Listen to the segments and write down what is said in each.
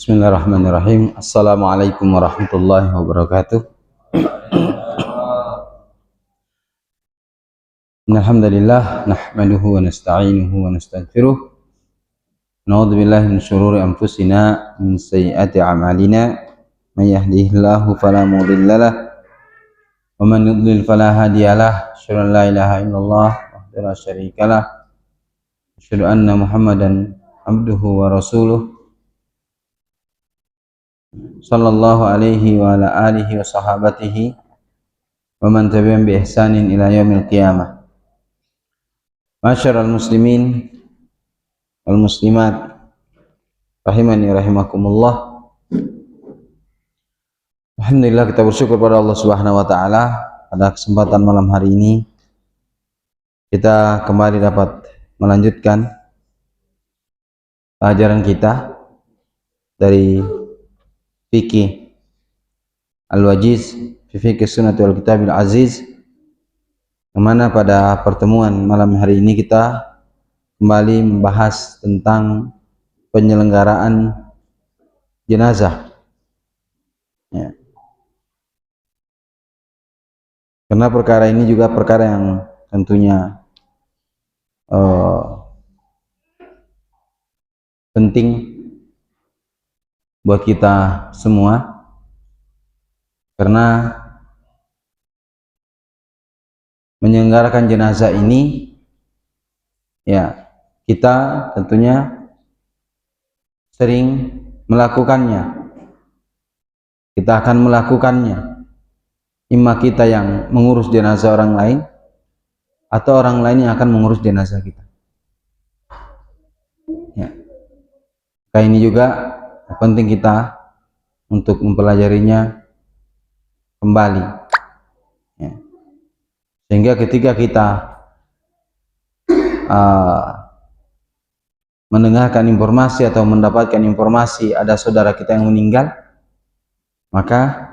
Bismillahirrahmanirrahim. Assalamualaikum warahmatullahi wabarakatuh. Alhamdulillah nahmaduhu wa nasta'inuhu wa nastaghfiruh. Na'udzu billahi min syururi anfusina min sayyiati a'malina. May yahdihillahu fala mudhillalah wa man yudlil fala hadiyalah. Asyhadu an la ilaha illallah wahdahu la syarikalah. Asyhadu anna Muhammadan abduhu wa rasuluh. Sallallahu alaihi wa ala alihi wa sahabatihi wa man tabi'ahum bi ihsanin ila yaumil qiyamah. Masyarul muslimin wal muslimat rahimani rahimakumullah. Alhamdulillah, kita bersyukur pada Allah Subhanahu wa taala pada kesempatan malam hari ini kita kembali dapat melanjutkan pelajaran kita dari fikih Al-Wajiz fi Fiqh Sunnah wal Kitabil Aziz, yang mana pada pertemuan malam hari ini kita kembali membahas tentang penyelenggaraan jenazah ya. Karena perkara ini juga perkara yang tentunya penting buat kita semua, karena menyelenggarakan jenazah ini ya kita tentunya sering melakukannya. Kita akan melakukannya, imma kita yang mengurus jenazah orang lain atau orang lain yang akan mengurus jenazah kita ya. Kayak ini juga penting kita untuk mempelajarinya kembali ya. Sehingga ketika kita mendengarkan informasi atau mendapatkan informasi ada saudara kita yang meninggal, maka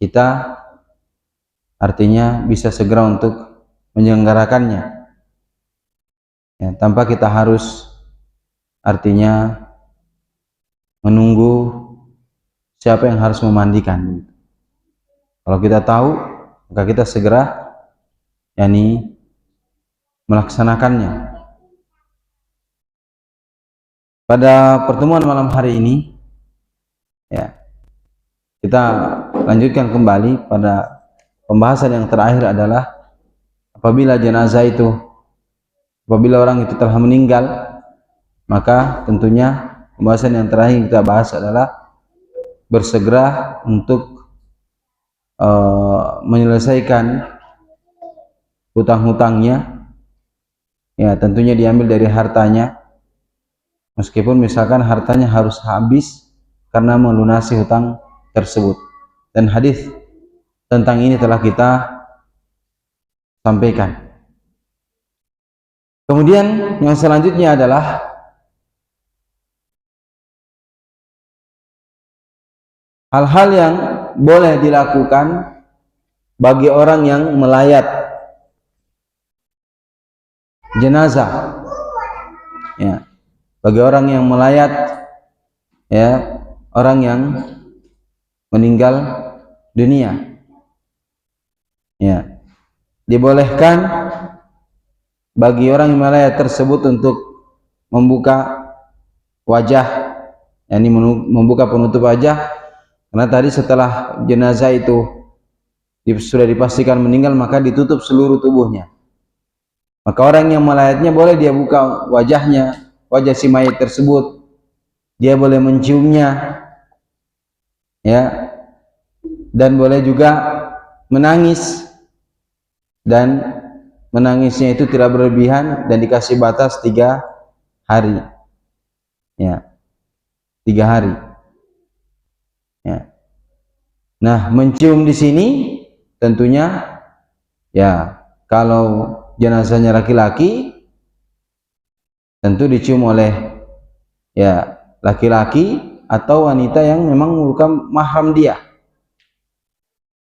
kita artinya bisa segera untuk menyelenggarakannya ya, tanpa kita harus artinya menunggu siapa yang harus memandikan. Kalau kita tahu, maka kita segera yakni melaksanakannya. Pada pertemuan malam hari ini ya, kita lanjutkan kembali pada pembahasan yang terakhir adalah apabila orang itu telah meninggal, maka tentunya pembahasan yang terakhir kita bahas adalah bersegera untuk menyelesaikan hutang-hutangnya ya, tentunya diambil dari hartanya, meskipun misalkan hartanya harus habis karena melunasi hutang tersebut. Dan hadis tentang ini telah kita sampaikan. Kemudian yang selanjutnya adalah hal-hal yang boleh dilakukan bagi orang yang melayat jenazah ya, bagi orang yang melayat ya, orang yang meninggal dunia ya, dibolehkan bagi orang yang melayat tersebut untuk membuka wajah, yakni membuka penutup wajah. Karena tadi setelah jenazah itu sudah dipastikan meninggal, maka ditutup seluruh tubuhnya. Maka orang yang melayatnya boleh dia buka wajahnya, wajah si mayat tersebut. Dia boleh menciumnya, ya. dan boleh juga menangis, dan menangisnya itu tidak berlebihan dan dikasih batas 3 hari. Ya, 3 hari. Ya. Nah, mencium di sini tentunya ya kalau jenazahnya laki-laki tentu dicium oleh ya laki-laki atau wanita yang memang merupakan mahram dia.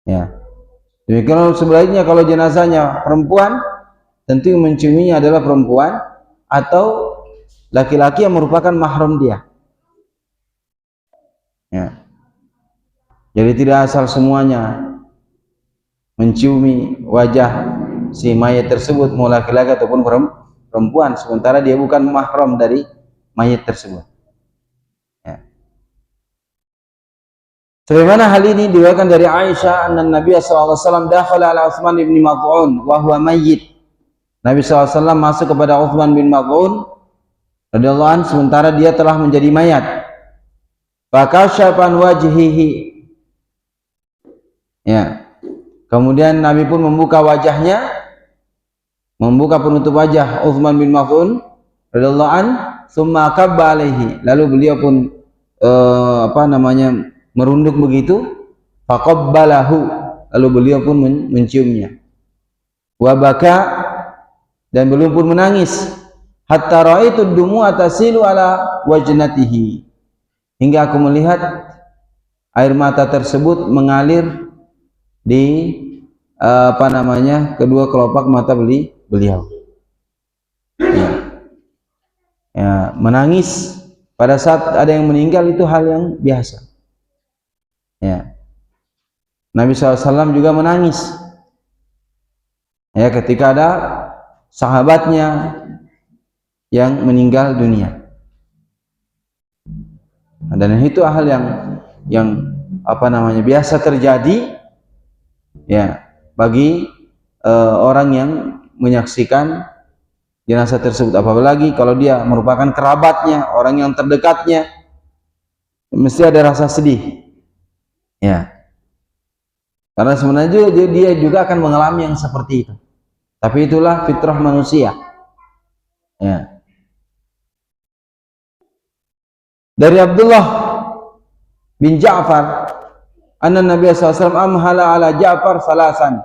Ya. Demikian sebaliknya kalau jenazahnya perempuan, tentu yang menciuminya adalah perempuan atau laki-laki yang merupakan mahram dia. Ya. Jadi tidak asal semuanya menciumi wajah si mayat tersebut, mau laki-laki ataupun perempuan, sementara dia bukan mahram dari mayat tersebut. Ya. Sebagaimana hal ini diriwayatkan dari Aisyah, anna Nabi sallallahu alaihi wasallam dakhala ala Utsman bin Maz'un wa huwa mayyit. Nabi sallallahu alaihi wasallam masuk kepada Utsman bin Maz'un radhiyallahu anhu sementara dia telah menjadi mayat. Fakashafan wajhihi. Ya. Kemudian Nabi pun membuka wajahnya, membuka penutup wajah Utsman bin Maz'un radhiyallahu anhu, summa kabba alaihi. Lalu beliau pun merunduk begitu, faqabbalahu. Lalu beliau pun menciumnya. Wa baka, dan beliau pun menangis. Hatta ra'aitu ad-dumu'a tasilu ala wajnatihi. Hingga aku melihat air mata tersebut mengalir di kedua kelopak mata beliau. Ya. Ya, menangis pada saat ada yang meninggal itu hal yang biasa. Ya. Nabi SAW juga menangis ya ketika ada sahabatnya yang meninggal dunia. Dan itu hal yang biasa terjadi ya bagi orang yang menyaksikan jenazah tersebut, apalagi kalau dia merupakan kerabatnya, orang yang terdekatnya, mesti ada rasa sedih ya, karena sebenarnya dia juga akan mengalami yang seperti itu, tapi itulah fitrah manusia ya. Dari Abdullah bin Ja'far, anna Nabi SAW amhala ala Ja'far salasan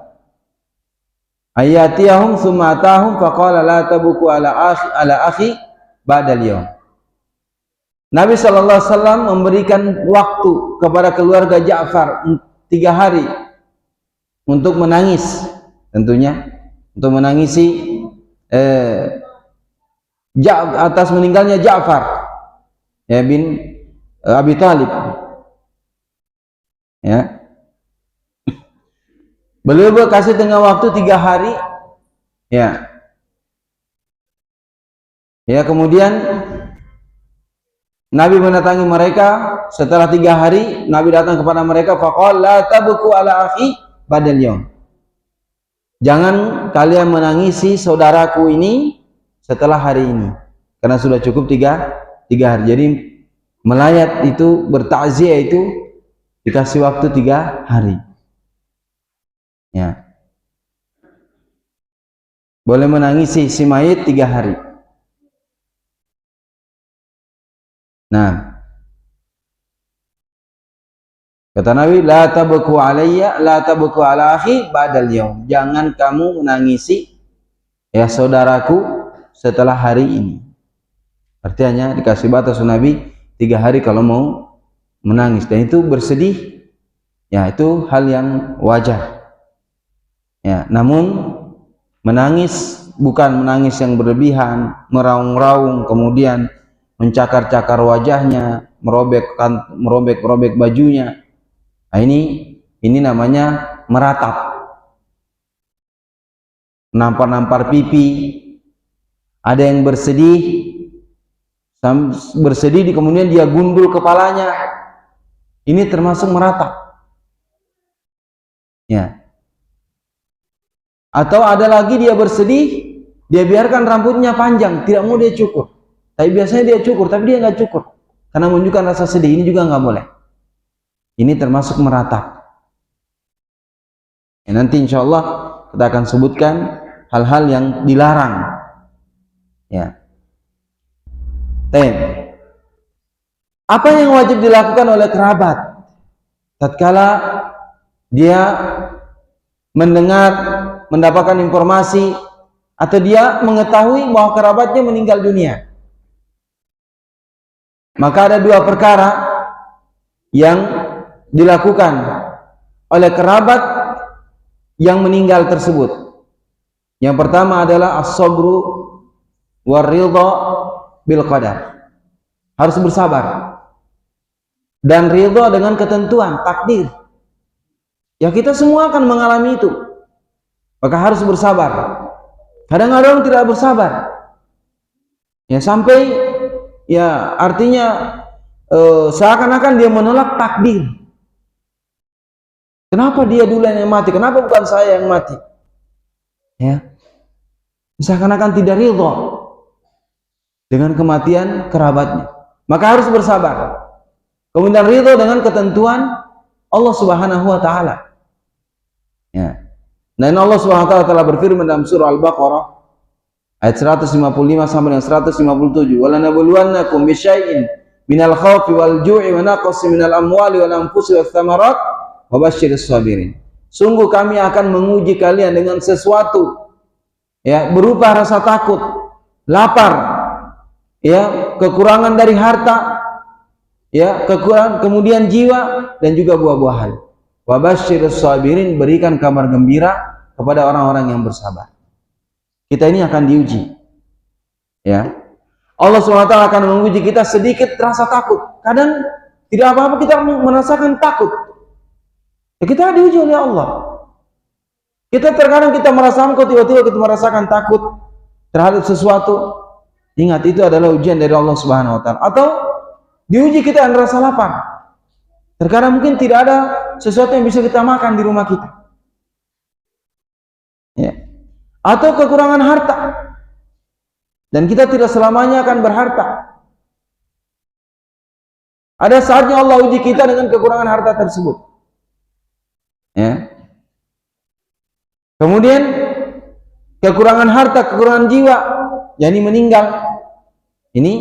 ayatiyahum summa atahum faqala la tabuku ala akhi ba'dal yawm. Nabi SAW memberikan waktu kepada keluarga Ja'far 3 hari untuk menangis, tentunya untuk menangisi atas meninggalnya Ja'far ya bin Abi Thalib ya. Beliau kasih tengah waktu 3 hari ya. Ya, kemudian Nabi mendatangi mereka setelah 3 hari. Nabi datang kepada mereka, faqala la tabku ala akhi badal yaum. Jangan kalian menangisi saudaraku ini setelah hari ini, karena sudah cukup 3 hari. Jadi melayat itu, bertakziah itu dikasih waktu 3 hari ya. Boleh menangisi si mayit 3 hari. Nah, kata Nabi, la tabku alayya, la tabku ala akhi ba'dal yaum. Jangan kamu menangisi ya saudaraku setelah hari ini. Artinya dikasih batas Nabi 3 hari kalau mau menangis, dan itu bersedih ya, itu hal yang wajar ya. Namun menangis bukan menangis yang berlebihan, meraung-raung, kemudian mencakar-cakar wajahnya, merobek bajunya. Nah, ini namanya meratap, nampar-nampar pipi. Ada yang bersedih kemudian dia gundul kepalanya, ini termasuk meratap ya. Atau ada lagi dia bersedih, dia biarkan rambutnya panjang, tidak mau dia cukur, tapi biasanya dia cukur, tapi dia nggak cukur karena menunjukkan rasa sedih. Ini juga nggak boleh, ini termasuk meratap Ya, nanti insya Allah kita akan sebutkan hal-hal yang dilarang. Ya. Apa yang wajib dilakukan oleh kerabat tatkala dia mendengar, mendapatkan informasi atau dia mengetahui bahwa kerabatnya meninggal dunia? Maka ada dua perkara yang dilakukan oleh kerabat yang meninggal tersebut. Yang pertama adalah as-sabru war-ridha bil qadar. Harus bersabar dan ridha dengan ketentuan takdir. Ya, kita semua akan mengalami itu. Maka harus bersabar. Kadang-kadang tidak bersabar. Ya, sampai ya artinya seakan-akan dia menolak takdir. Kenapa dia dulu yang mati? Kenapa bukan saya yang mati? Ya, seakan-akan tidak ridha dengan kematian kerabatnya. Maka harus bersabar. Kemudian ridha dengan ketentuan Allah Subhanahu wa taala. Ya. Dan Allah Subhanahu wa taala telah berfirman dalam surah Al-Baqarah ayat 155 sampai dengan 157, "Walanabluwannakum bisyai'in minal khaufi wal ju'i wa naqsin minal amwali wal anfusi wath thamarat wa basyiris sabirin." Sungguh kami akan menguji kalian dengan sesuatu ya berupa rasa takut, lapar, ya, kekurangan dari harta, ya, kekurangan kemudian jiwa dan juga buah-buahan. Wa basyiris sabirin, berikan kabar gembira kepada orang-orang yang bersabar. Kita ini akan diuji. Ya. Allah SWT akan menguji kita sedikit rasa takut. Kadang tidak apa-apa kita merasakan takut. Ya, kita diuji oleh Allah. Kita terkadang kita merasakan kok tiba-tiba kita merasakan takut terhadap sesuatu. Ingat, itu adalah ujian dari Allah Subhanahu wa taala. Atau diuji kita dengan rasa lapar. Terkadang mungkin tidak ada sesuatu yang bisa kita makan di rumah kita. Ya. Atau kekurangan harta. Dan kita tidak selamanya akan berharta. Ada saatnya Allah uji kita dengan kekurangan harta tersebut. Ya. Kemudian kekurangan harta, kekurangan jiwa, yakni meninggal. Ini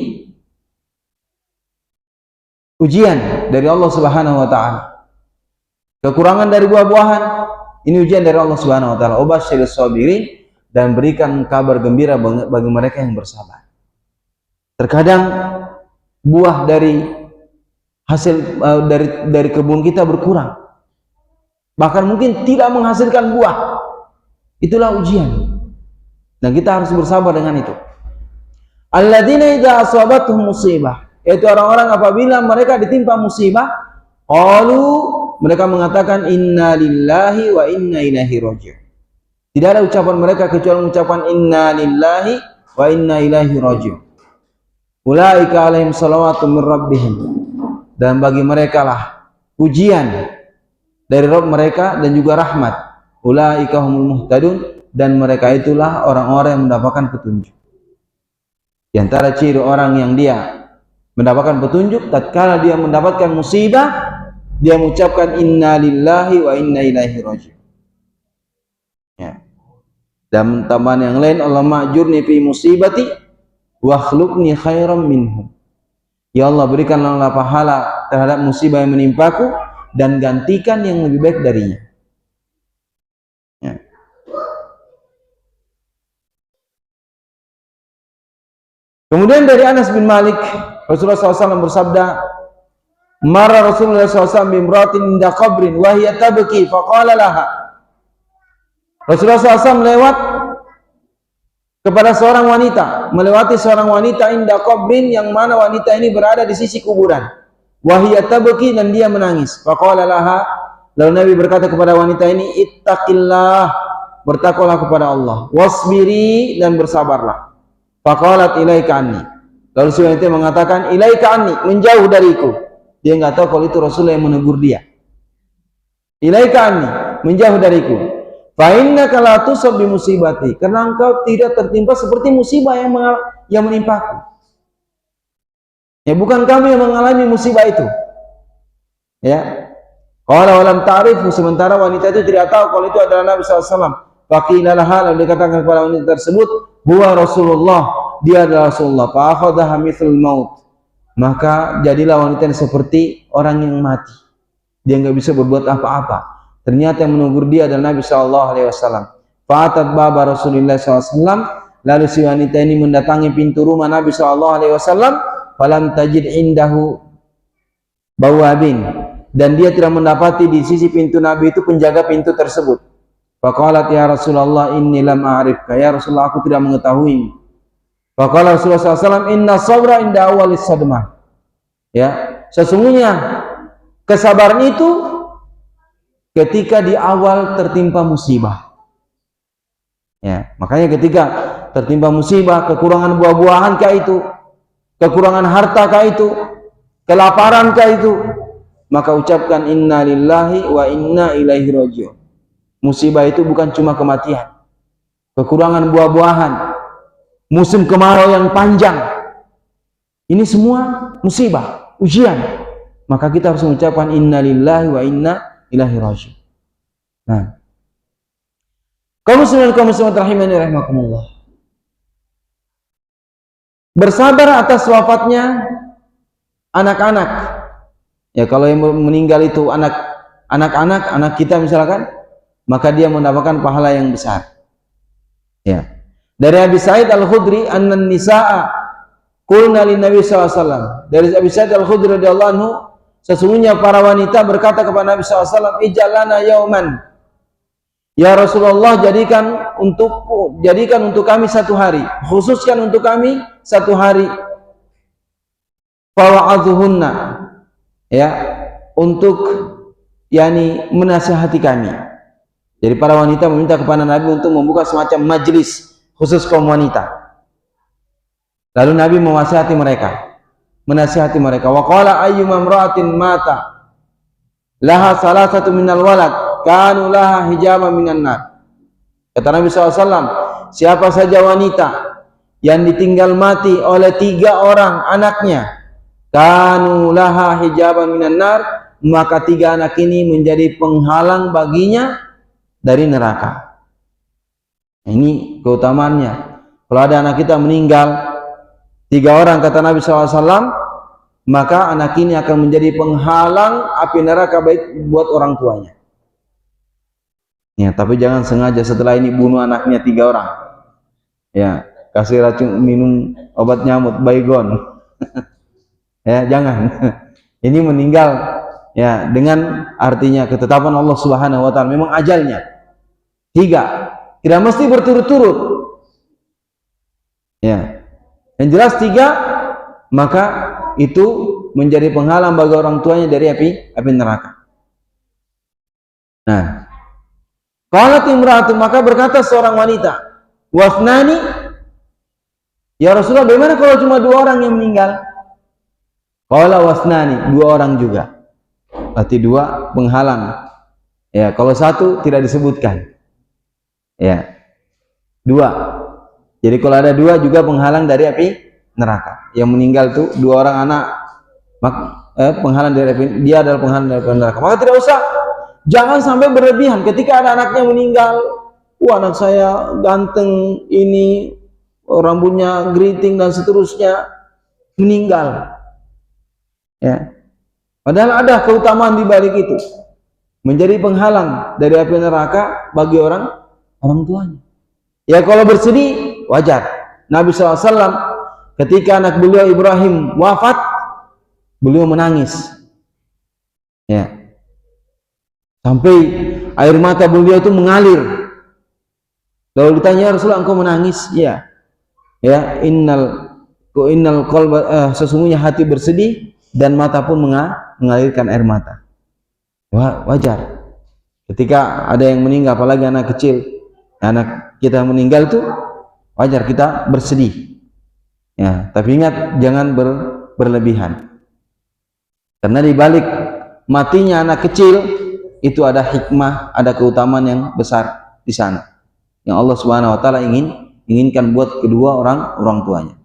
ujian dari Allah Subhanahu wa taala. Kekurangan dari buah-buahan, ini ujian dari Allah Subhanahu wa taala. Ubasyiris sabirin, dan berikan kabar gembira bagi mereka yang bersabar. Terkadang buah dari hasil dari kebun kita berkurang. Bahkan mungkin tidak menghasilkan buah. Itulah ujian. Dan kita harus bersabar dengan itu. Alladzina idza asabatuhum musibah, yaitu orang-orang apabila mereka ditimpa musibah, qalu, mereka mengatakan inna lillahi wa inna ilaihi raji'un. Tidak ada ucapan mereka kecuali ucapan inna lillahi wa inna ilaihi raji'un. Ulaika alaihim salawatu min rabbihim, dan bagi mereka lah pujian dari Rabb mereka dan juga rahmat. Ulaika humul muhtadun, dan mereka itulah orang-orang yang mendapatkan petunjuk. Di antara ciri orang yang dia mendapatkan petunjuk, tatkala dia mendapatkan musibah, dia mengucapkan inna lillahi wa inna ilaihi raji'un. Ya. Dan tambahan yang lain, Allahumma ajurni fi musibati wa akhlufni khairam minhum. Ya Allah, berikanlah pahala terhadap musibah yang menimpaku dan gantikan yang lebih baik darinya. Ya. Kemudian dari Anas bin Malik, Rasulullah SAW bersabda, "Marra Rasulullah SAW bimratin inda qabrin wa hiya tabki faqala laha." Rasulullah SAW melewat kepada seorang wanita, melewati seorang wanita inda qabrin, yang mana wanita ini berada di sisi kuburan. Wa hiya tabki, dan dia menangis. Faqala laha, lalu Nabi berkata kepada wanita ini, ittaqillah, bertakwalah kepada Allah, wasbiri, dan bersabarlah. Faqalat ilaika anni, lalu si wanita mengatakan ilaika anni, menjauh dariku. Dia nggak tahu kalau itu Rasulullah yang menegur dia. Ilaika anni, menjauh dariku. Fa innaka la tusab bi musibati, karena engkau tidak tertimpa seperti musibah yang menimpaku. Ya, bukan kami yang mengalami musibah itu. Ya. Qala wa lam ta'rifu, sementara wanita itu tidak tahu kalau itu adalah Nabi SAW. Faqila laha, lalu dikatakan kepada wanita tersebut, huwa Rasulullah, dia adalah Rasulullah. Fa akhadhaha mithlul maut, maka jadilah wanita ini seperti orang yang mati. Dia nggak bisa berbuat apa-apa. Ternyata yang menegur dia adalah Nabi SAW. Fa'atat baba Rasulullah SAW, lalu si wanita ini mendatangi pintu rumah Nabi SAW. Falam tajid indahu bawabin, dan dia tidak mendapati di sisi pintu Nabi itu penjaga pintu tersebut. Faqalat ya Rasulullah inni lam a'rifka, ya Rasulullah aku tidak mengetahui. Faqala Rasulullah SAW, inna sabra inda awalis sadmah, ya, sesungguhnya kesabaran itu ketika di awal tertimpa musibah. Ya, makanya ketika tertimpa musibah, kekurangan buah-buahan kah itu, kekurangan harta kah itu, kelaparan kah itu, maka ucapkan inna lillahi wa inna ilaihi raji'un. Musibah itu bukan cuma kematian, kekurangan buah-buahan, musim kemarau yang panjang, ini semua musibah, ujian. Maka kita harus mengucapkan inna lillahi wa inna ilaihi raji'un. Nah, kaum muslimin rahimani rahimakumullah, bersabar atas wafatnya anak-anak. Ya, kalau yang meninggal itu anak kita misalkan, maka dia mendapatkan pahala yang besar. Ya. Dari Abi Sa'id Al-Khudri, anna nisaa qulna lin Nabi sallallahu alaihi wasallam. Dari Abi Sa'id Al-Khudri radhiyallahu anhu, sesungguhnya para wanita berkata kepada Nabi sallallahu alaihi wasallam, "Ij'alana yauman." Ya Rasulullah, jadikan untuk kami satu hari, khususkan untuk kami satu hari. Fawa'adhuhunna, ya, untuk menasihati kami. Jadi para wanita meminta kepada Nabi untuk membuka semacam majlis khusus kaum wanita. Lalu Nabi menasihati mereka. Wa qala ayyuma imra'atin mata laha salasatu minal walad kanu laha hijaban minan nar. Kata Nabi SAW, siapa saja wanita yang ditinggal mati oleh 3 orang anaknya, kanu laha hijaban minan nar, maka 3 anak ini menjadi penghalang baginya dari neraka. Ini keutamaannya. Kalau ada anak kita meninggal 3 orang, kata Nabi SAW, maka anak ini akan menjadi penghalang api neraka baik buat orang tuanya. Ya, tapi jangan sengaja setelah ini bunuh anaknya 3 orang. Ya, kasih racun, minum obat nyamuk, baygon. Ya, jangan. Ini meninggal ya dengan artinya ketetapan Allah Subhanahu wa taala, memang ajalnya 3, tidak mesti berturut-turut. Ya. Yang jelas 3, maka itu menjadi penghalang bagi orang tuanya dari api neraka. Nah, qalat imra'atu, maka berkata seorang wanita, wasnani, ya Rasulullah, bagaimana kalau cuma 2 orang yang meninggal? Qala wasnani, 2 orang juga. Berarti 2 penghalang. Ya, kalau 1 tidak disebutkan. Ya, 2. Jadi kalau ada 2 juga penghalang dari api neraka. Yang meninggal itu 2 orang anak, penghalang dari api, dia adalah penghalang dari api neraka. Maka tidak usah, jangan sampai berlebihan. Ketika ada anaknya meninggal, anak saya ganteng, ini rambutnya geriting dan seterusnya, meninggal. Ya. Padahal ada keutamaan di balik itu, menjadi penghalang dari api neraka bagi orang tuanya. Ya, kalau bersedih wajar. Nabi SAW ketika anak beliau Ibrahim wafat, beliau menangis. Ya. Sampai air mata beliau itu mengalir. Lalu ditanya, Rasulullah, engkau menangis? Ya. Ya, innal qalba, sesungguhnya hati bersedih dan mata pun mengalirkan air mata. Wajar. Ketika ada yang meninggal, apalagi anak kecil, anak kita meninggal itu wajar kita bersedih. Ya, tapi ingat jangan berlebihan. Karena di balik matinya anak kecil itu ada hikmah, ada keutamaan yang besar di sana yang Allah Subhanahu wa taala inginkan buat kedua orang tuanya.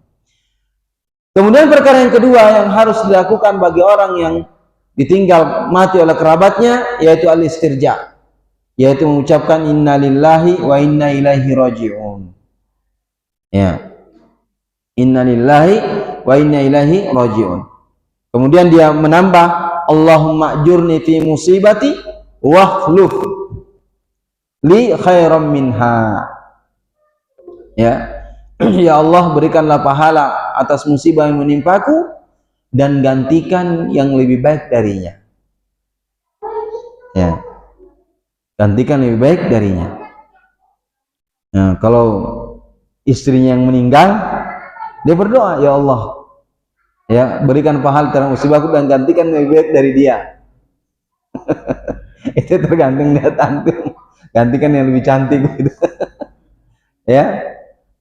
Kemudian perkara yang kedua yang harus dilakukan bagi orang yang ditinggal mati oleh kerabatnya, yaitu al-istirja, yaitu mengucapkan inna lillahi wa inna ilaihi raji'un. Ya, inna lillahi wa inna ilaihi raji'un. Kemudian dia menambah, Allahumma ajurni fi musibati wakhluf li khairam minha. Ya, ya Allah, berikanlah pahala atas musibah yang menimpaku dan gantikan yang lebih baik darinya. Ya, gantikan lebih baik darinya. Nah, kalau istrinya yang meninggal, dia berdoa, ya Allah, ya berikan pahala terhadap musibahku dan gantikan lebih baik dari dia. Itu tergantung niat antum, gantikan yang lebih cantik gitu. Ya,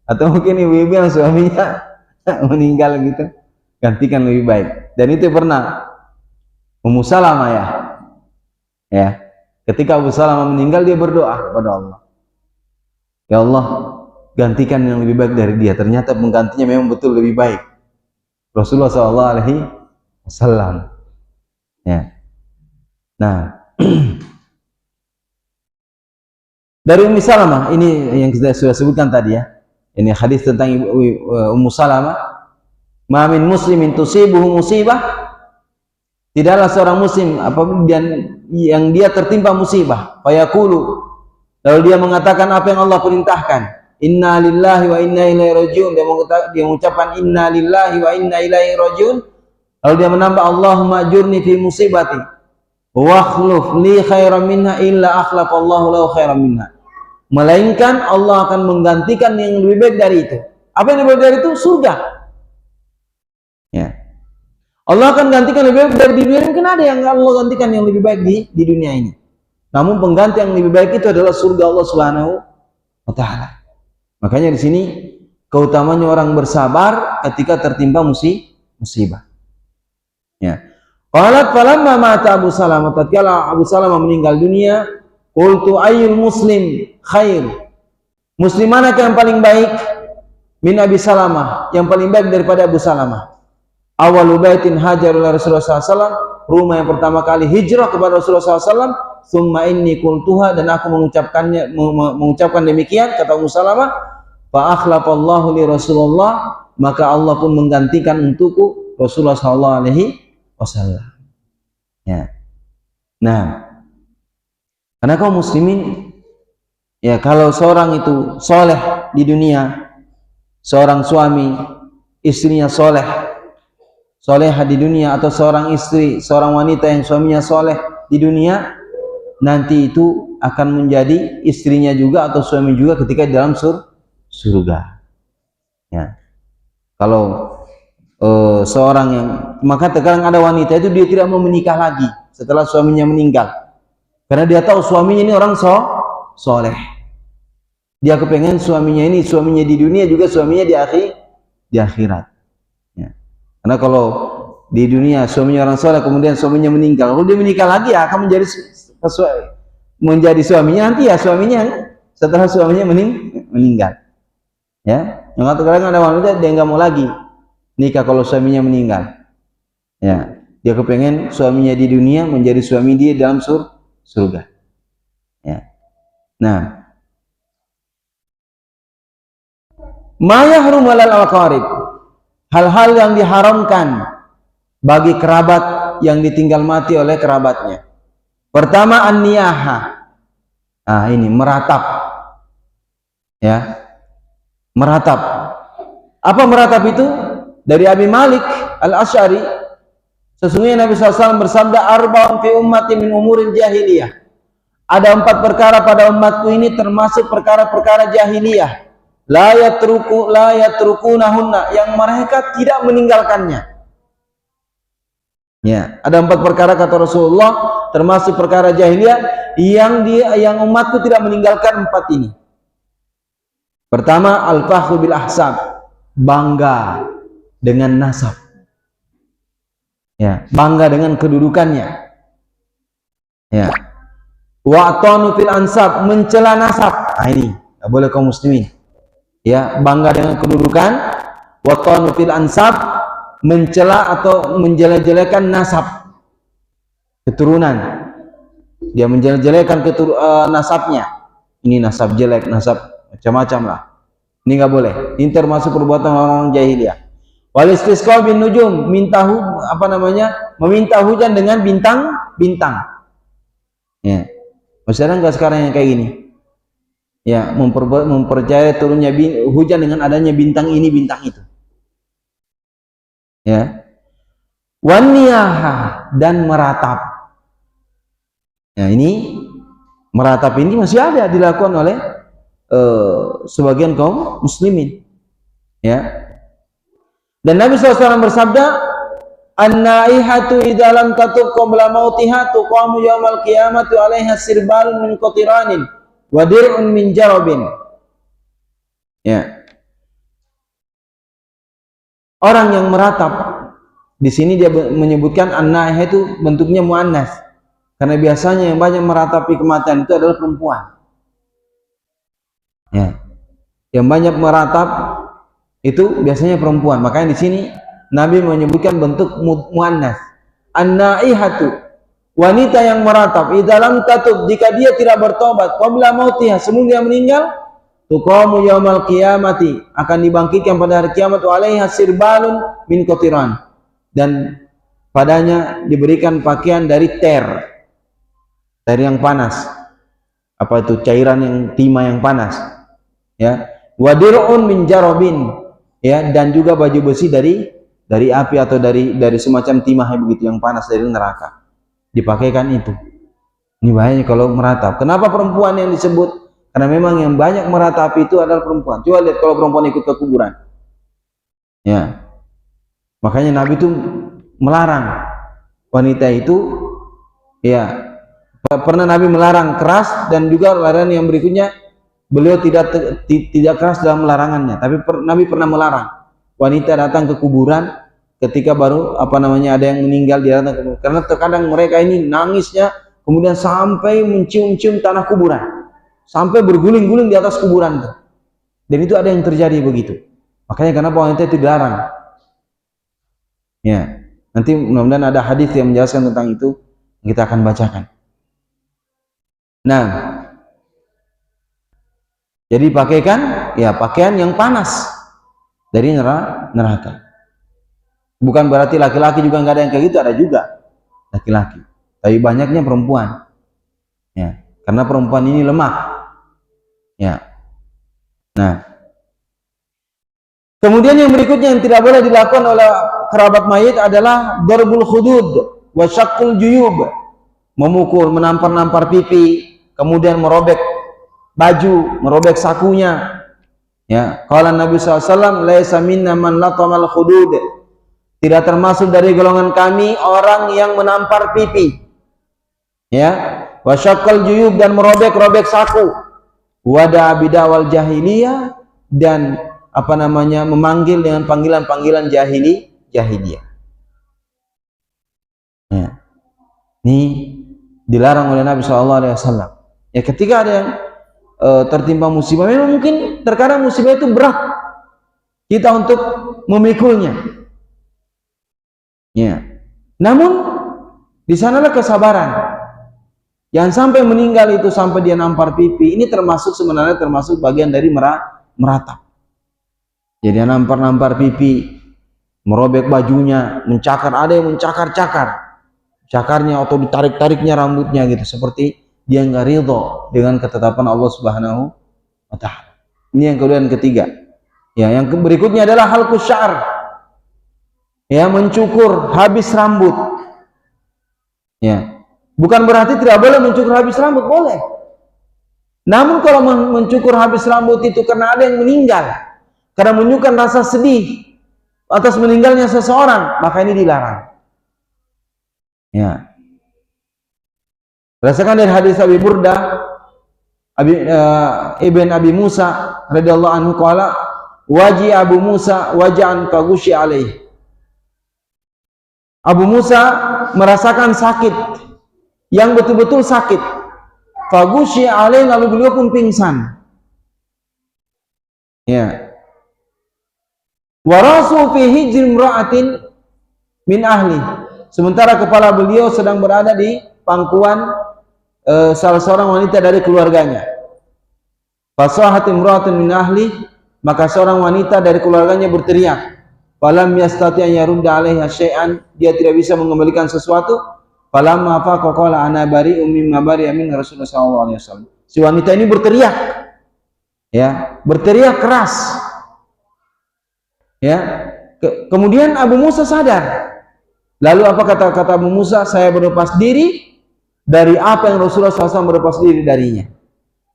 atau mungkin ibu-ibu yang suaminya meninggal gitu, gantikan lebih baik. Dan itu pernah Ummu Salamah ya, ketika Abu Salamah meninggal, dia berdoa kepada Allah, ya Allah, gantikan yang lebih baik dari dia. Ternyata penggantinya memang betul lebih baik, Rasulullah SAW. Ya. Nah, dari Ummu Salamah, ini yang kita sudah sebutkan tadi ya, ini hadis tentang Ummu Salamah, ma min muslimin tusibuhu musibah, tidaklah seorang muslim apabila yang dia tertimpa musibah, fayaqulu, lalu dia mengatakan apa yang Allah perintahkan, inna lillahi wa inna ilaihi rajiun, dia mengucapkan inna lillahi wa inna ilaihi rajiun, lalu dia menambah Allahumma ajurni fi musibati wa akhluf li khairan minha illa akhlafallahu lahu khairan minha, melainkan Allah akan menggantikan yang lebih baik dari itu. Apa yang lebih baik dari itu? Surga. Ya, Allah akan gantikan lebih baik dari di dunia. Mungkin ada yang Allah gantikan yang lebih baik di dunia ini, namun pengganti yang lebih baik itu adalah surga Allah Subhanahu wa Ta'ala. Makanya di sini keutamanya orang bersabar ketika tertimpa musibah. Ya. Qalat falamma mata Abu Salamah, tatkala Abu Salamah meninggal dunia, qultu ayyul muslim khair, muslim manakah yang paling baik, min Abi Salamah, yang paling baik daripada Abu Salamah. Awalu baitin hajarul Rasulullah SAW, rumah yang pertama kali hijrah kepada Rasulullah SAW, summa inni qultuha, dan aku mengucapkan demikian, kata Ummu Salamah, fa akhlafallahu li Rasulullah, maka Allah pun menggantikan untukku Rasulullah SAW. Ya. Nah, karena kaum muslimin, ya, kalau seorang itu soleh di dunia, seorang suami istrinya soleha di dunia, atau seorang istri, seorang wanita yang suaminya soleh di dunia, nanti itu akan menjadi istrinya juga atau suami juga ketika di dalam surga. Ya. Kalau seorang yang, maka terkadang ada wanita itu dia tidak mau menikah lagi setelah suaminya meninggal, karena dia tahu suaminya ini orang soleh. Dia kepengen suaminya ini, suaminya di dunia juga suaminya di akhirat. Ya. Karena kalau di dunia suaminya orang soleh, kemudian suaminya meninggal, kalau dia menikah lagi ya akan menjadi suaminya nanti ya, suaminya setelah suaminya meninggal. Ya, yang terkadang ada wanita dia nggak mau lagi nikah kalau suaminya meninggal. Ya, dia kepengen suaminya di dunia menjadi suami dia dalam surga. Ya. Nah, ma yahrum alal aqarib, hal-hal yang diharamkan bagi kerabat yang ditinggal mati oleh kerabatnya. Pertama, an-niyaha. Nah, ini meratap. Ya. Meratap. Apa meratap itu? Dari Abi Malik Al-Asy'ari, sesungguhnya Nabi SAW bersabda, arba'un fi ummati min umuril jahiliyah, ada 4 perkara pada umatku ini termasuk perkara-perkara jahiliyah, la yatrukunahunna, yang mereka tidak meninggalkannya. Ya, ada 4 perkara kata Rasulullah termasuk perkara jahiliyah yang umatku tidak meninggalkan 4 ini. Pertama, al-fakhru bil ahsab, bangga dengan nasab. Ya, bangga dengan kedudukannya. Ya. Wa'tanu fil ansab, mencela nasab. Nah, ini enggak boleh kaum muslimin. Ya, bangga dengan kedudukan. Wa'tanu fil ansab, mencela atau menjelek-jelekan nasab. keturunan. Dia menjelek-jelekan nasabnya. Ini nasab jelek, nasab macam-macam lah. Ini nggak boleh. Ini termasuk perbuatan orang jahiliyah. Wal istisqa bin nujum, meminta hujan dengan bintang-bintang. Ya. Masih ada nggak sekarang yang kayak gini? Ya, mempercayai turunnya hujan dengan adanya bintang ini, bintang itu. Ya. Waniyaha, dan meratap. Ya, ini meratap ini masih ada dilakukan oleh sebagian kaum muslimin. Ya. Dan Nabi SAW bersabda, an-naihatu idza lam tatub qabla mautiha tuqamu yaumal qiyamati 'alaiha sirbalun min qatiranin wa dir'un min jarabin. Ya. Orang yang meratap, di sini dia menyebutkan an-naihah itu bentuknya muannas. Karena biasanya yang banyak meratapi kematian itu adalah perempuan. Ya. Yang banyak meratap itu biasanya perempuan. Makanya di sini Nabi menyebutkan bentuk muannas. An-naihatu, wanita yang meratap, idza lam tatub, jika dia tidak bertobat qabla mautiha, sebelum dia meninggal, tuqamu yaumal qiyamati, akan dibangkitkan pada hari kiamat, wa 'alaiha sirbalun min qatiran, dan padanya diberikan pakaian dari ter yang panas. Apa itu? Cairan yang timah yang panas. Ya. Wa dir'un min jarabin, ya, dan juga baju besi dari api atau dari semacam timah begitu yang panas dari neraka. Dipakaikan itu. Ini bahayanya kalau meratap. Kenapa perempuan yang disebut? Karena memang yang banyak meratapi itu adalah perempuan. Coba lihat kalau perempuan ikut ke kuburan. Ya. Makanya Nabi itu melarang wanita itu, ya, pernah Nabi melarang keras, dan juga larangan yang berikutnya beliau tidak keras dalam larangannya, tapi Nabi pernah melarang wanita datang ke kuburan ketika baru ada yang meninggal, dia datang ke kuburan. Karena terkadang mereka ini nangisnya kemudian sampai mencium-cium tanah kuburan, sampai berguling-guling di atas kuburan itu. Dan itu ada yang terjadi begitu. Makanya kenapa wanita itu dilarang. Ya, nanti mudah-mudahan ada hadis yang menjelaskan tentang itu, kita akan bacakan. Nah, jadi pakaikan, ya, pakaian yang panas dari neraka. Bukan berarti laki-laki juga nggak ada yang kayak gitu, ada juga laki-laki. Tapi banyaknya perempuan. Ya, karena perempuan ini lemah. Ya. Nah, kemudian yang berikutnya yang tidak boleh dilakukan oleh kerabat mayit adalah darbul khudud wa syaqqul juyub, memukul, menampar-nampar pipi, kemudian merobek baju, merobek sakunya. Ya, qala Nabi SAW, laisa minna man latamal khudud, tidak termasuk dari golongan kami orang yang menampar pipi. Ya, wa syaqqal juyub, dan merobek-robek saku, wada bidawal jahiliyah, dan memanggil dengan panggilan-panggilan jahiliyah. Ya. Ini dilarang oleh Nabi SAW. Ya, ketika ada yang tertimpa musibah, memang mungkin terkadang musibah itu berat kita untuk memikulnya. Ya. Namun di sanalah kesabaran. Jangan sampai meninggal itu sampai dia nampar pipi. Ini sebenarnya termasuk bagian dari meratap. Jadi dia nampar-nampar pipi, merobek bajunya, mencakar, ada yang mencakar-cakar cakarnya atau ditarik-tariknya rambutnya gitu, seperti dia nggak ridho dengan ketetapan Allah Subhanahu wa Ta'ala. Ini yang kedua dan ketiga. Ya, yang berikutnya adalah halqus sya'ar. Ya, mencukur habis rambut. Ya. Bukan berarti tidak boleh mencukur habis rambut, boleh. Namun kalau mencukur habis rambut itu karena ada yang meninggal, karena menunjukkan rasa sedih atas meninggalnya seseorang, maka ini dilarang. Ya. Berdasarkan dari hadis Abi Burdah ibn Abi Musa radhiyallahu anhu qala, waji Abu Musa waja'an kagushi alaih. Abu Musa merasakan sakit yang betul-betul sakit. Kagushi alaih, lalu beliau pun pingsan. Ya. Warasu fi hijri imra'atin min ahli, sementara kepala beliau sedang berada di pangkuan salah seorang wanita dari keluarganya. Fasahat imra'atun min ahli, maka seorang wanita dari keluarganya berteriak. Falam yastati an yarudda 'alaiha syai'an, dia tidak bisa mengembalikan sesuatu. Falamma faqa qala ana bari'un mimma bari'a min Rasulullah sallallahu alaihi wasallam. Si wanita ini berteriak, ya, berteriak keras. Ya. Kemudian Abu Musa sadar. Lalu apa kata Abu Musa? Saya berlepas diri dari apa yang Rasulullah SAW berlepas diri darinya.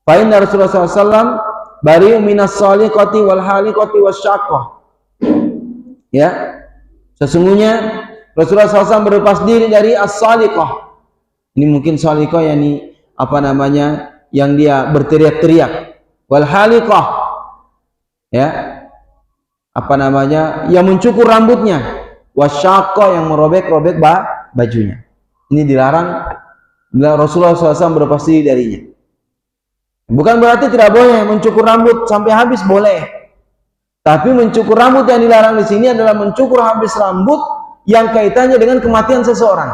Fa inna Rasulullah SAW bari'un minas saliqati wal haliqati wasyaqqah. Ya, sesungguhnya Rasulullah SAW berlepas diri dari as-saliqah. Ini mungkin saliqah yakni apa namanya, yang dia berteriak-teriak. Wal haliqah, ya, apa namanya, yang mencukur rambutnya. Wasyaqqah, yang merobek-robek bajunya. Ini dilarang bila Rasulullah SAW berlepas diri darinya. Bukan berarti tidak boleh mencukur rambut sampai habis, boleh. Tapi mencukur rambut yang dilarang di sini adalah mencukur habis rambut yang kaitannya dengan kematian seseorang.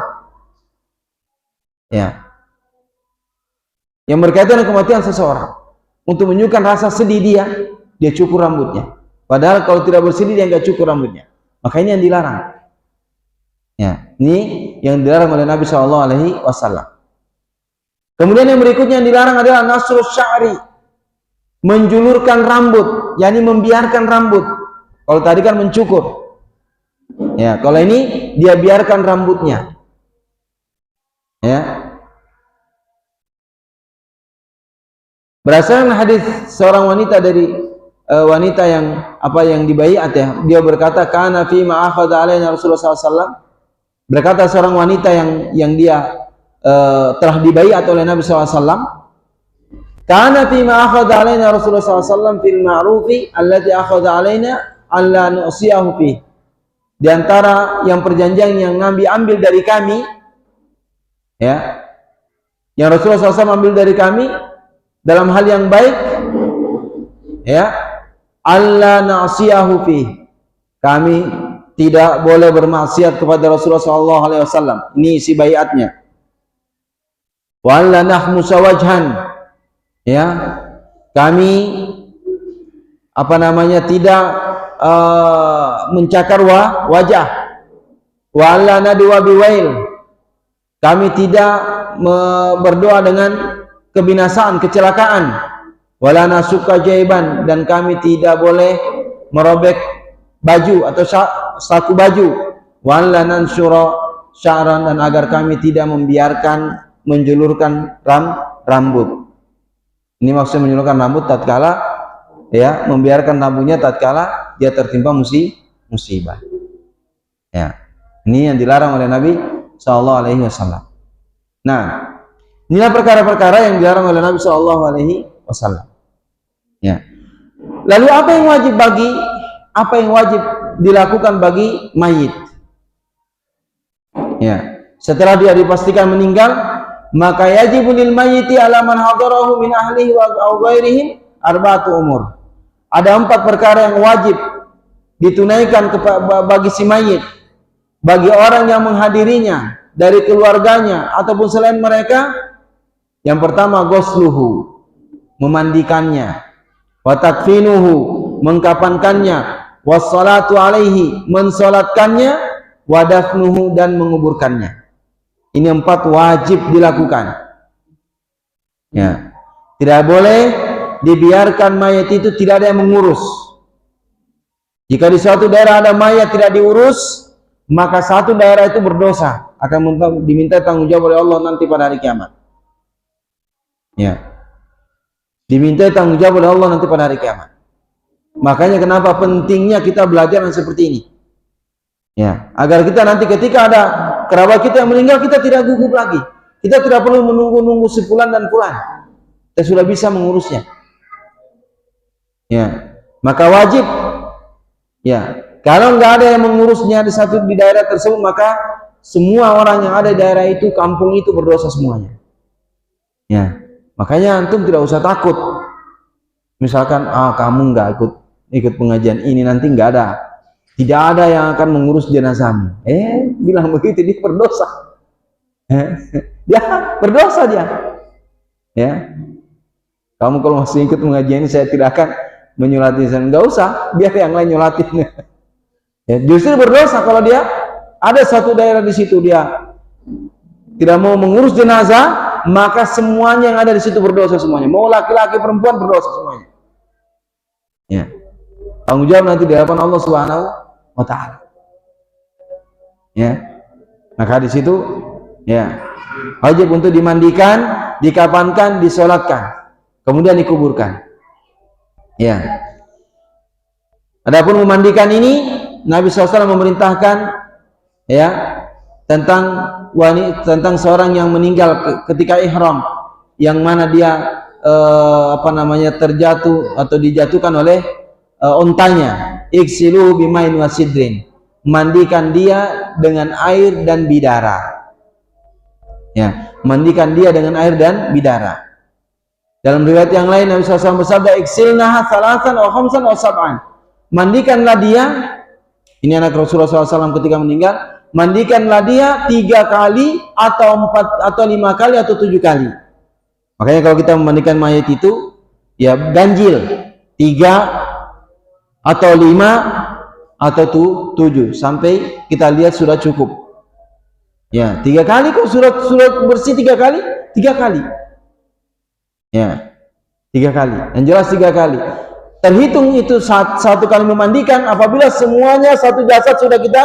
Ya. Yang berkaitan dengan kematian seseorang. Untuk menunjukkan rasa sedih dia cukur rambutnya. Padahal kalau tidak bersedih dia nggak cukur rambutnya. Maka ini yang dilarang. Ya, ini yang dilarang oleh Nabi SAW. Kemudian yang berikutnya yang dilarang adalah nasrus sya'ri, menjulurkan rambut, yakni membiarkan rambut. Kalau tadi kan mencukur. Ya, kalau ini dia biarkan rambutnya. Ya. Berdasarkan hadis seorang wanita dari wanita yang dibaiat, ya, dia berkata kana fi ma akhadha alaina Rasulullah SAW. Berkata seorang wanita yang dia telah dibaiat oleh Nabi SAW, kana fi ma akhadha alaina Rasulullah SAW fil ma'rufi allati akhadha alaina alla nu'siyahu fi. Di antara yang perjanjian yang ambil dari kami, ya, yang Rasulullah SAW ambil dari kami dalam hal yang baik, ya, alla na'siyahu fi, kami tidak boleh bermaksiat kepada Rasulullah SAW. Ini isi baiatnya. Wa alla nahmusa wajhan, ya, kami apa namanya tidak mencakar wajah. Wa alla nadwa biwail, kami tidak berdoa dengan kebinasaan, kecelakaan. Wala nasuka jaiban, dan kami tidak boleh merobek baju atau saku baju. Wala nansura sya'ran, dan agar kami tidak membiarkan menjulurkan rambut. Ini maksud menjulurkan rambut tatkala, ya, membiarkan rambutnya tatkala dia tertimpa musibah. Ya, ini yang dilarang oleh Nabi SAW. Nah, inilah perkara-perkara yang dilarang oleh Nabi SAW. Ya. Lalu apa yang wajib dilakukan bagi mayit? Ya, setelah dia dipastikan meninggal, maka yajibu lil mayyiti ala man hadarahu min ahlihi wa ghairihim arba'atu umur. Ada 4 perkara yang wajib ditunaikan bagi si mayit, bagi orang yang menghadirinya dari keluarganya ataupun selain mereka. Yang pertama, ghusluhu, memandikannya, wa takfinuhu, mengkafankannya, wassalatu alaihi, mensolatkannya, wa dafnuhu, dan menguburkannya. Ini 4 wajib dilakukan. Ya, tidak boleh dibiarkan mayat itu tidak ada yang mengurus. Jika di suatu daerah ada mayat tidak diurus, maka satu daerah itu berdosa, akan diminta tanggung jawab oleh Allah nanti pada hari kiamat. Ya, diminta tanggung jawab oleh Allah nanti pada hari kiamat. Makanya kenapa pentingnya kita belajar yang seperti ini, ya, agar kita nanti ketika ada kerabat kita yang meninggal, kita tidak gugup lagi, kita tidak perlu menunggu sebulan dan bulan, kita sudah bisa mengurusnya. Ya, maka wajib, ya, kalau nggak ada yang mengurusnya di daerah tersebut, maka semua orang yang ada di daerah itu, kampung itu berdosa semuanya. Ya, makanya antum tidak usah takut. Misalkan kamu nggak ikut pengajian ini, nanti nggak ada Tidak ada yang akan mengurus jenazahmu. Bilang begitu dia berdosa. Dia berdosa dia. Ya. Kamu kalau masih ikut mengajian ini, saya tidak akan menyolati. Enggak usah, biar yang lain nyolatin. Ya, justru berdosa kalau dia ada satu daerah di situ dia tidak mau mengurus jenazah, maka semuanya yang ada di situ berdosa semuanya. Mau laki-laki perempuan berdosa semuanya. Ya. Tanggung jawab nanti di hadapan Allah Subhanahu wa taala. Ya. Maka di situ ya wajib untuk dimandikan, dikafankan, disolatkan, kemudian dikuburkan. Ya. Adapun memandikan ini, Nabi SAW memerintahkan ya tentang tentang seorang yang meninggal ketika ihram, yang mana dia terjatuh atau dijatuhkan oleh untanya. Iksilu bimain wasidrin, mandikan dia dengan air dan bidara. Ya, mandikan dia dengan air dan bidara. Dalam riwayat yang lain Nabi SAW bersabda, iksilnaha salasan wa khamsan wa sab'an, mandikanlah dia, ini anak Rasulullah SAW ketika meninggal, mandikanlah dia 3 kali atau 4 atau 5 kali atau 7 kali. Makanya kalau kita memandikan mayat itu ya ganjil, 3 atau 5 atau 7 sampai kita lihat sudah cukup. Ya, 3 kali kok surat bersih 3 kali, 3 kali. Ya, 3 kali. Yang jelas 3 kali. Terhitung itu satu kali memandikan. Apabila semuanya satu jasad sudah kita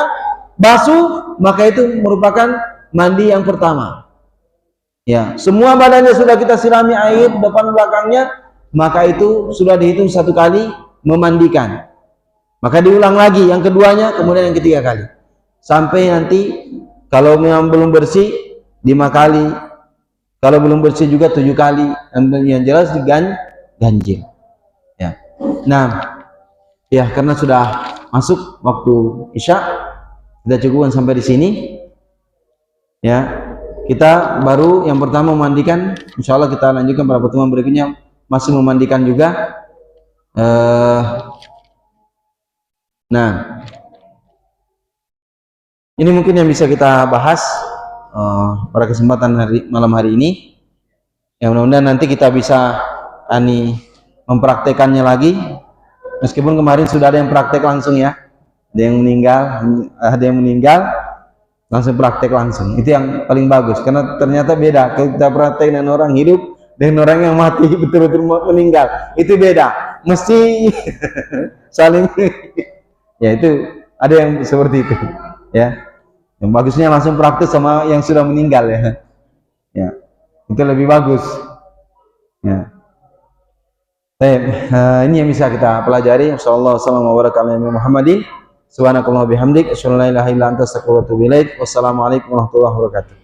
basuh, maka itu merupakan mandi yang pertama. Ya, semua badannya sudah kita sirami air depan belakangnya, maka itu sudah dihitung 1 kali memandikan. Maka diulang lagi yang keduanya, kemudian yang ketiga kali. Sampai nanti kalau memang belum bersih 5 kali, kalau belum bersih juga 7 kali. Yang jelas ganjil. Ya. Nah, ya karena sudah masuk waktu Isya, kita cukupkan sampai di sini. Ya, kita baru yang pertama memandikan. Insya Allah kita lanjutkan pada pertemuan berikutnya, masih memandikan juga. Nah, ini mungkin yang bisa kita bahas pada kesempatan malam hari ini. Yang mudah-mudahan nanti kita bisa mempraktekannya lagi. Meskipun kemarin sudah ada yang praktek langsung ya, ada yang meninggal langsung praktek langsung. Itu yang paling bagus, karena ternyata beda kalau kita praktek dengan orang hidup dengan orang yang mati betul-betul meninggal. Itu beda, mesti saling ya, itu ada yang seperti itu ya. Yang bagusnya langsung praktek sama yang sudah meninggal ya. Ya, itu lebih bagus. Ya. Ini yang bisa kita pelajari. Insyaallah wassalamualaikum warahmatullahi wabarakatuh. Subhanakallah bihamdik, asyhadu an la ilaha illa anta astaghfiruka wa atubu ilaik. Wassalamualaikum warahmatullahi wabarakatuh.